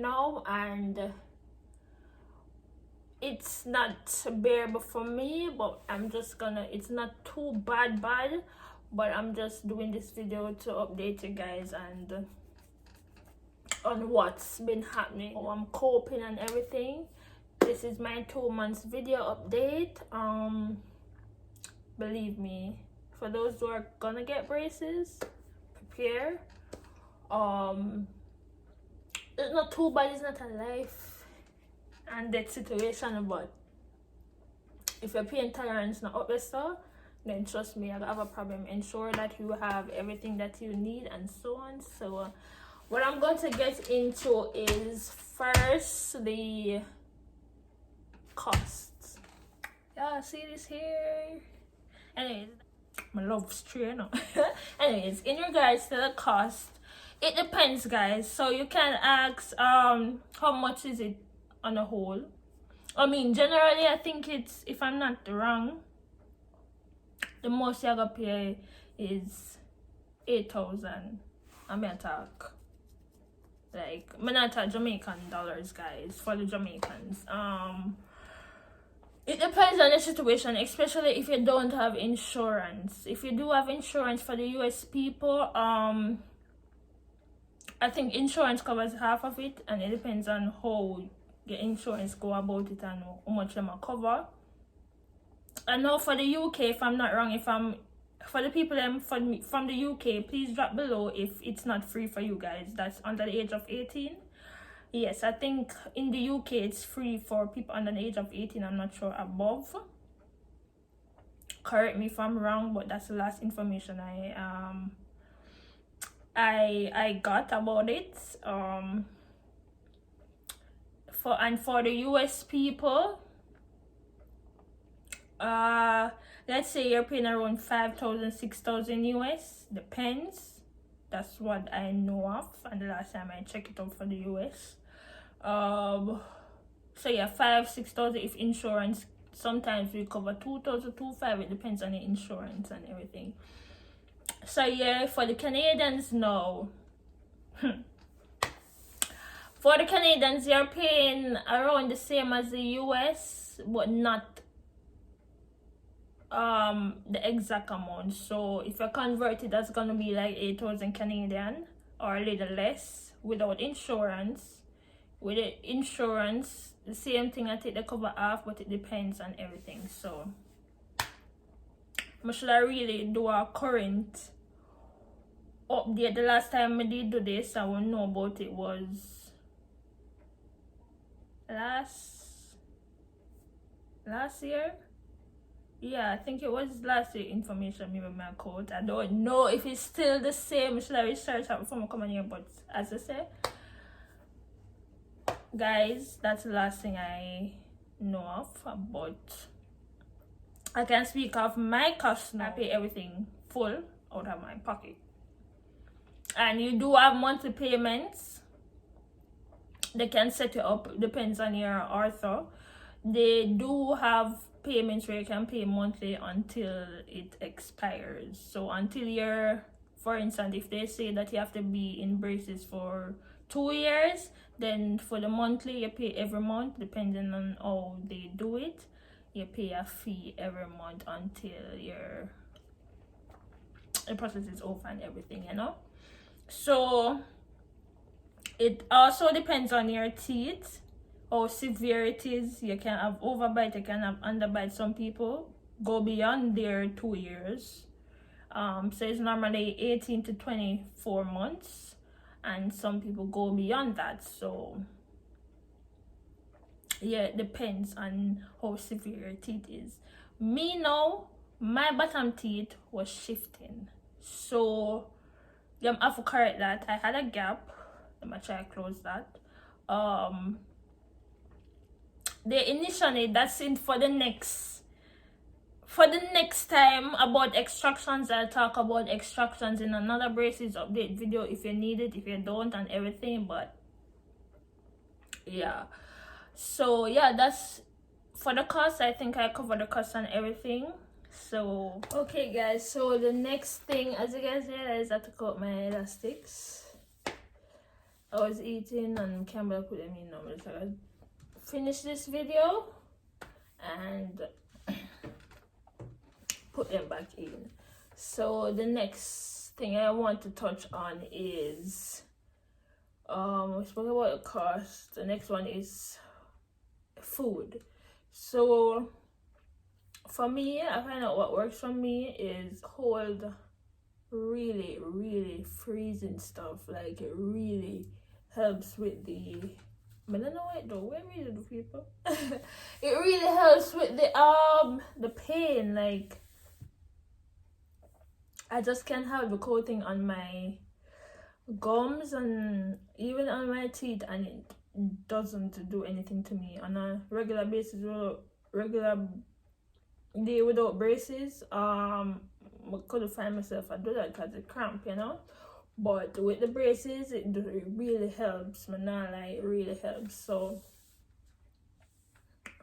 now, and it's not bearable for me, but I'm just gonna, it's not too bad, but I'm just doing this video to update you guys and on what's been happening, how I'm coping and everything. This is my 2 months video update. Believe me, for those who are gonna get braces, prepare. It's not too bad, it's not a life and death situation, but if your pain tolerance not up there, so then trust me, I have a problem. Ensure that you have everything that you need and so on. So what I'm going to get into is first the costs. Yeah, see this here. Anyways, my love strain. Anyways, in regards to the cost, it depends, guys. So you can ask how much is it on a whole. I mean, generally I think it's, if I'm not wrong, the most you're gonna pay is 8,000. I'm gonna talk like, I'm not talk Jamaican dollars, guys, for the Jamaicans. It depends on the situation, especially if you don't have insurance. If you do have insurance, for the US people, I think insurance covers half of it, and it depends on how your insurance go about it and how much them cover. And now for the UK, if I'm not wrong, for the people from the UK, please drop below if it's not free for you guys that's under the age of 18. Yes, I think in the UK it's free for people under the age of 18. I'm not sure above. Correct me if I'm wrong, but that's the last information I got about it. For the US people, let's say you're paying around 5,000, 6,000 US, depends. That's what I know of, and the last time I checked it out for the US. So yeah, 5,000-6,000 if insurance. Sometimes we cover 2,000, 2,500. It depends on the insurance and everything. So yeah, for the Canadians now, for the Canadians, you're paying around the same as the US, but not the exact amount. So if you convert it, that's gonna be like 8,000 Canadian or a little less without insurance. With the insurance, the same thing, I take the cover off, but it depends on everything. So should I really do a current update? The last time I did do this, I won't know about it, was last year. Yeah, I think it was last year information, maybe my code. I don't know if it's still the same. Should I research out before I come on here? But as I say, guys, that's the last thing I know of. But I can speak of my cost now. I pay everything full out of my pocket. And you do have monthly payments. They can set you up, depends on your ortho. They do have payments where you can pay monthly until it expires. So until you're, for instance, if they say that you have to be in braces for 2 years, then for the monthly you pay every month, depending on how they do it. You pay a fee every month until the process is over and everything, you know. So it also depends on your teeth, how severe it is. You can have overbite, you can have underbite. Some people go beyond their 2 years. So it's normally 18 to 24 months, and some people go beyond that. So yeah, it depends on how severe your teeth is. Me now, my bottom teeth was shifting, so I have to correct that. I had a gap. Let me try to close that. They initially, that's it for the next time about extractions. I'll talk about extractions in another braces update video if you need it, if you don't, and everything. But yeah, so yeah, that's for the cost. I think I covered the cost and everything. So okay guys, so the next thing, as you guys see, is I took out my elastics. I was eating and Campbell put them in. I'm just like, I finish this video and put them back in. So the next thing I want to touch on is we spoke about the cost. The next one is food. So for me, I find out what works for me is cold, really freezing stuff. Like it really helps with the, I don't know what though. Where really do people? It really helps with the pain. Like I just can't have the coating on my gums and even on my teeth, and it doesn't do anything to me on a regular basis. Regular day without braces, I couldn't find myself I do that because it cramp, you know. But with the braces, it really helps. Man, not like it really helps. So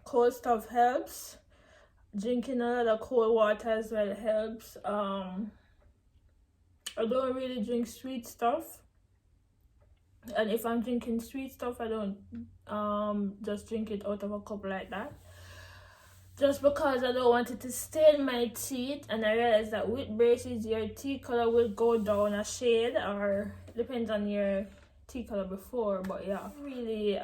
cold stuff helps. Drinking a lot of cold water as well helps. I don't really drink sweet stuff, and if I'm drinking sweet stuff, I don't just drink it out of a cup like that, just because I don't want it to stain my teeth. And I realize that with braces, your teeth color will go down a shade, or depends on your teeth color before. But yeah, really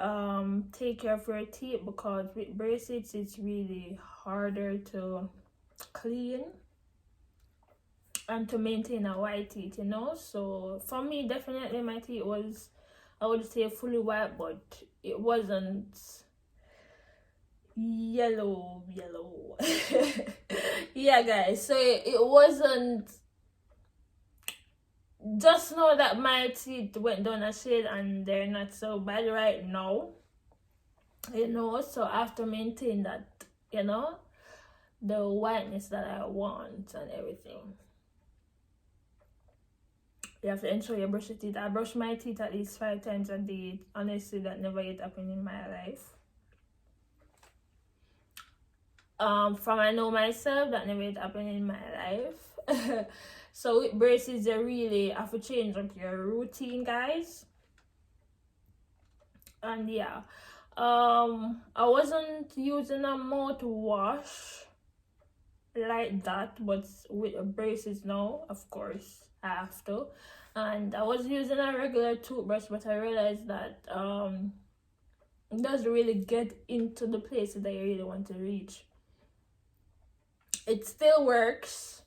take care of your teeth, because with braces it's really harder to clean and to maintain a white teeth, you know. So for me, definitely my teeth was, I would say, fully white, but it wasn't yellow. Yeah guys, so it wasn't, just know that my teeth went down a shade and they're not so bad right now, you know. So I have to maintain that, you know, the whiteness that I want and everything. You have to ensure you brush your teeth. I brush my teeth at least 5 times a day. Honestly, that never yet happened in my life. From I know myself, that never yet happened in my life. So with braces, you really have to change up your routine, guys. And yeah, I wasn't using a mouthwash like that, but with braces now, of course I have to. And I was using a regular toothbrush, but I realized that it doesn't really get into the places that you really want to reach. It still works,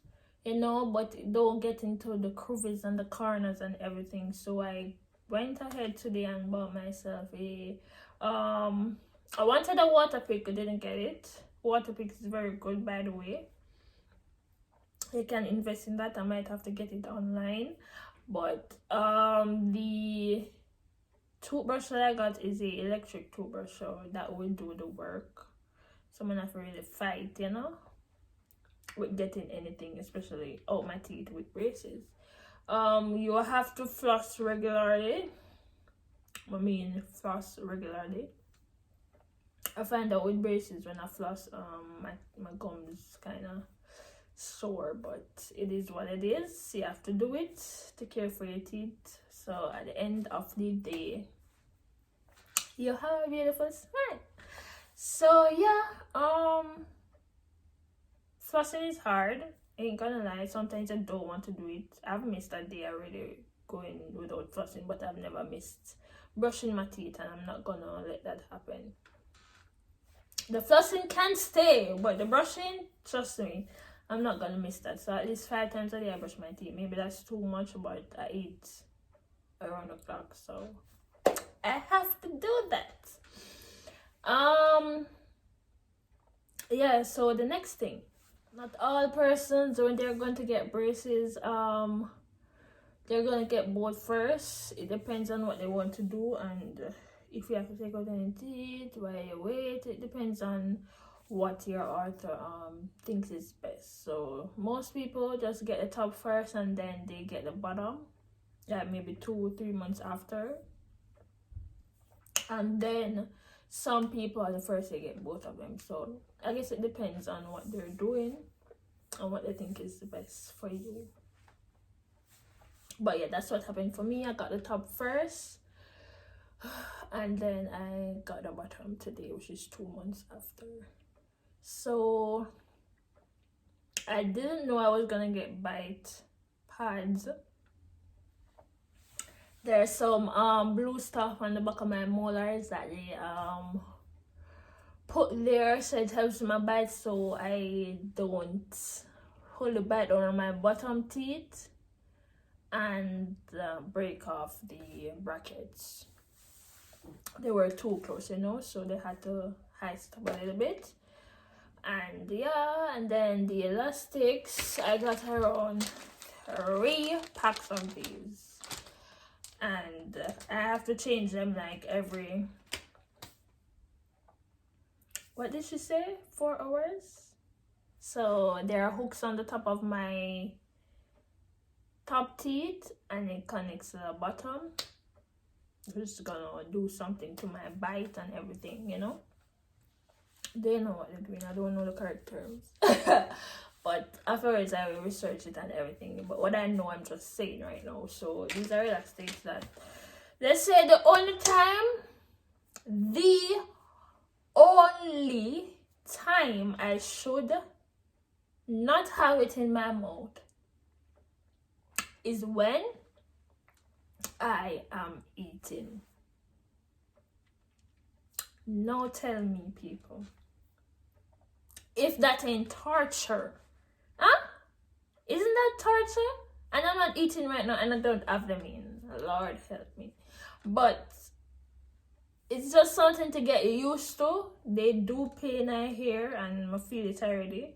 you know, but it don't get into the crevices and the corners and everything. So I went ahead today and bought myself a I wanted a water pick, I didn't get it. Water pick is very good, by the way. You can invest in that. I might have to get it online. But the toothbrush that I got is a electric toothbrush, so that will do the work. So I'm gonna have to really fight, you know, with getting anything, especially out my teeth with braces. You have to floss regularly. Floss regularly. I find out with braces, when I floss, my gums kind of sore, but it is what it is. You have to do it to care for your teeth. So at the end of the day, you have a beautiful smile. So yeah, flossing is hard, ain't gonna lie. Sometimes I don't want to do it. I've missed a day already going without flossing, but I've never missed brushing my teeth, and I'm not gonna let that happen. The flossing can stay, but the brushing, trust me, I'm not gonna miss that. So at least 5 times a day I brush my teeth. Maybe that's too much, but I eat around the clock, so I have to do that. Yeah, so the next thing, not all persons, when they're going to get braces, they're gonna get both first. It depends on what they want to do, and if you have to take out any teeth, while you wait, it depends on what your author thinks is best. So most people just get the top first and then they get the bottom, like maybe 2 or 3 months after. And then some people are the first to get both of them. So I guess it depends on what they're doing and what they think is the best for you. But yeah, that's what happened for me. I got the top first. And then I got the bottom today, which is 2 months after. So I didn't know I was gonna get bite pads. There's some blue stuff on the back of my molars that they put there so it helps my bite, so I don't hold the bite on my bottom teeth and break off the brackets. They were too close, you know, so they had to heist up a little bit. And yeah, and then the elastics, I got around 3 packs of these, and I have to change them like every, what did she say, 4 hours. So there are hooks on the top of my top teeth and it connects to the bottom. Just gonna do something to my bite and everything, you know. They know what they're doing. I don't know the correct terms. But afterwards I will research it and everything. But what I know, I'm just saying right now. So these are elastics that, let's say the only time I should not have it in my mouth is when I am eating. Now tell me, people, if that ain't torture, huh? Isn't that torture? And I'm not eating right now and I don't have them in. Lord help me. But it's just something to get used to. They do pain I hear and I feel it already.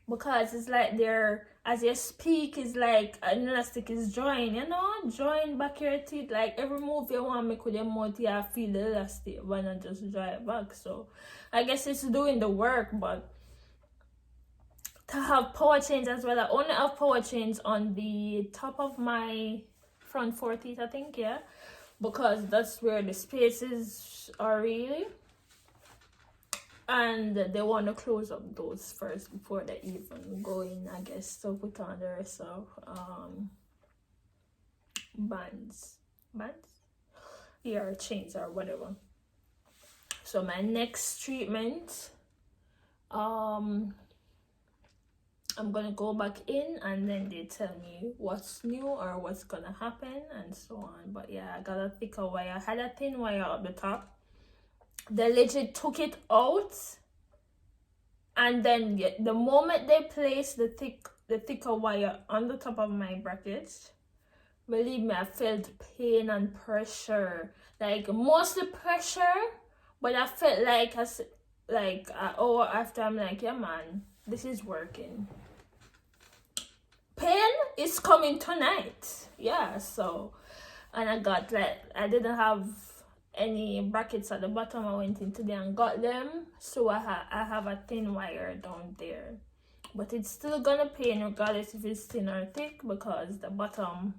Because it's like they're, as you speak, is like an elastic is joined, you know, join back your teeth. Like every move you want to make with your mouth, you have to feel the elastic, why not just dry it back? So I guess it's doing the work. But to have power chains as well, I only have power chains on the top of my front 4 teeth, I think, yeah, because that's where the spaces are really. And they want to close up those first before they even go in, I guess, to put on the rest of bands, yeah, or chains or whatever. So my next treatment, I'm gonna go back in and then they tell me what's new or what's gonna happen and so on. But yeah, I got a thicker wire. I had a thin wire up the top. They legit took it out, and then the moment they placed the thicker wire on the top of my brackets, believe me, I felt pain and pressure, like mostly pressure, but I felt like an hour after, I'm like, yeah man, this is working. Pain is coming tonight, yeah. So, and I got, like, I didn't have any brackets at the bottom. I went into there and got them, so I have a thin wire down there, but it's still gonna pain regardless if it's thin or thick, because the bottom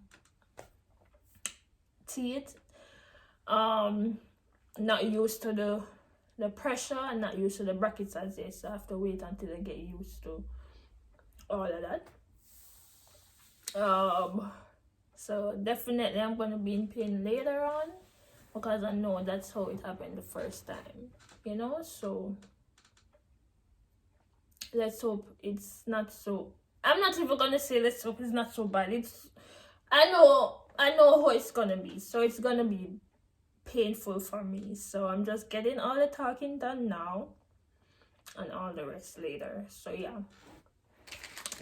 teeth not used to the pressure and not used to the brackets as this, so I have to wait until I get used to all of that. So definitely I'm gonna be in pain later on, because I know that's how it happened the first time, you know. So let's hope it's not so, I'm not even gonna say let's hope it's not so bad. It's, I know how it's gonna be, so it's gonna be painful for me. So I'm just getting all the talking done now and all the rest later. So yeah,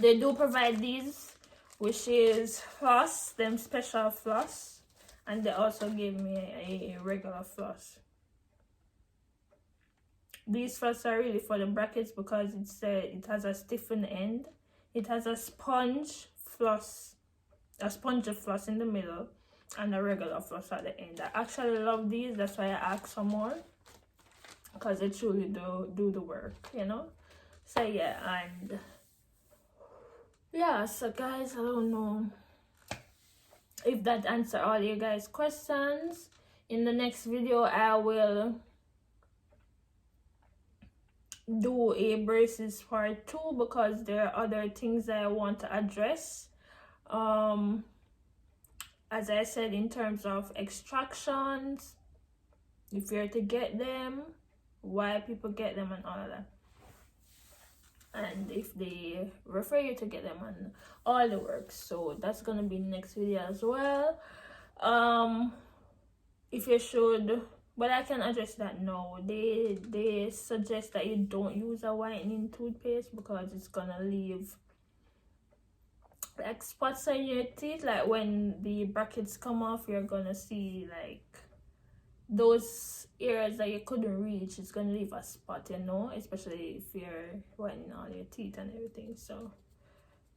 they do provide these, which is floss, them special floss. And they also gave me a regular floss. These floss are really for the brackets because it has a stiffened end. It has a sponge floss in the middle, and a regular floss at the end. I actually love these. That's why I asked for more, because they truly do the work, you know. So yeah, and yeah. So guys, I don't know if that answer all you guys questions. In the next video I will do a braces part 2, because there are other things that I want to address as I said, in terms of extractions, if you're to get them, why people get them and all of that, and if they refer you to get them and all the work. So that's gonna be next video as well. If you should, but I can address that now. They suggest that you don't use a whitening toothpaste because it's gonna leave like spots on your teeth. Like when the brackets come off, you're gonna see like those areas that you couldn't reach. It's gonna leave a spot, you know, especially if you're whitening all your teeth and everything. So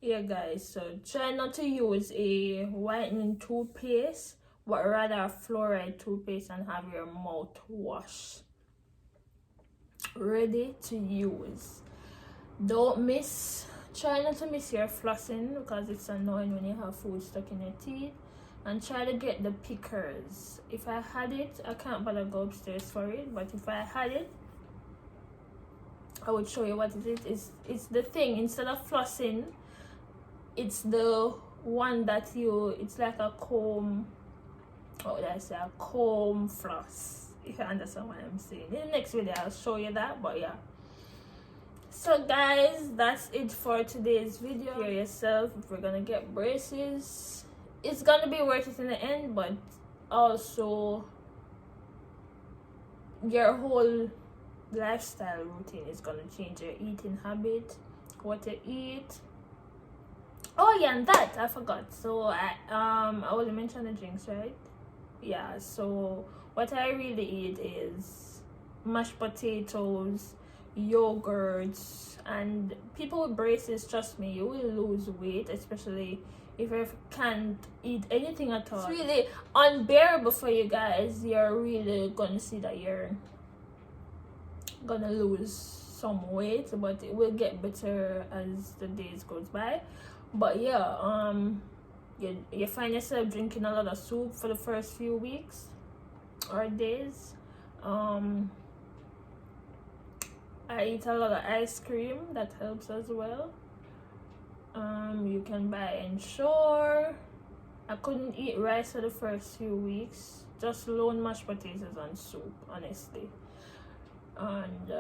yeah guys, so try not to use a whitening toothpaste, but rather a fluoride toothpaste, and have your mouth wash ready to use. Try not to miss your flossing because it's annoying when you have food stuck in your teeth. And try to get the pickers. If I had it, I can't bother go upstairs for it, but if I had it, I would show you what it is. It's the thing, instead of flossing, it's the one that it's like a comb. What would I say? A comb floss, if you understand what I'm saying. In the next video I'll show you that, but yeah. So guys, that's it for today's video. Hear yourself, if we're gonna get braces, it's gonna be worth it in the end, but also your whole lifestyle routine is gonna change. Your eating habit, what you eat. Oh yeah, and that I forgot. So I already mentioned the drinks, right? Yeah, so what I really eat is mashed potatoes, yogurts, and people with braces, trust me, you will lose weight, especially if you can't eat anything at all. It's really unbearable for you guys. You're really gonna see that you're gonna lose some weight, but it will get better as the days goes by. But yeah, you find yourself drinking a lot of soup for the first few weeks or days. I eat a lot of ice cream, that helps as well. You can buy Ensure. I couldn't eat rice for the first few weeks, just lone mashed potatoes and soup, honestly. And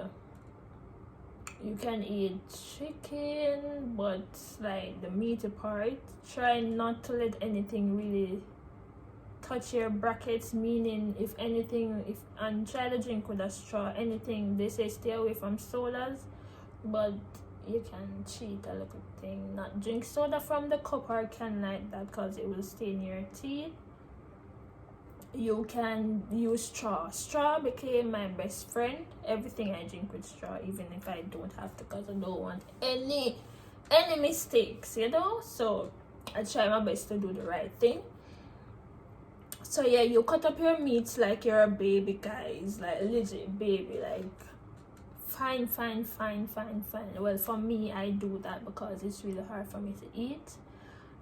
you can eat chicken, but like the meaty part, try not to let anything really touch your brackets, meaning if anything, and try to drink with a straw. Anything, they say stay away from sodas, but you can cheat a little thing, not drink soda from the cup or can like that because it will stain your teeth. You can use straw became my best friend. Everything I drink with straw, even if I don't have to, because I don't want any mistakes, you know. So I try my best to do the right thing. So yeah, you cut up your meats like you're a baby, guys, like legit baby, like fine. Well, for me, I do that because it's really hard for me to eat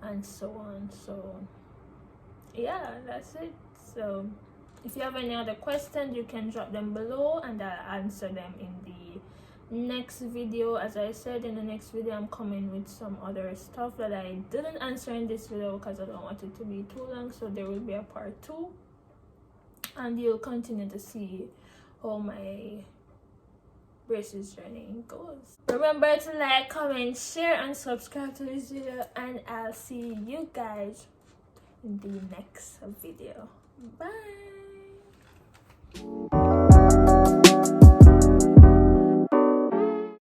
and so on. So yeah, that's it. So if you have any other questions, you can drop them below and I'll answer them in the next video. As I said, in the next video I'm coming with some other stuff that I didn't answer in this video because I don't want it to be too long. So there will be a part 2 and you'll continue to see how my braces journey goes. Remember to like, comment, share and subscribe to this video, and I'll see you guys in the next video.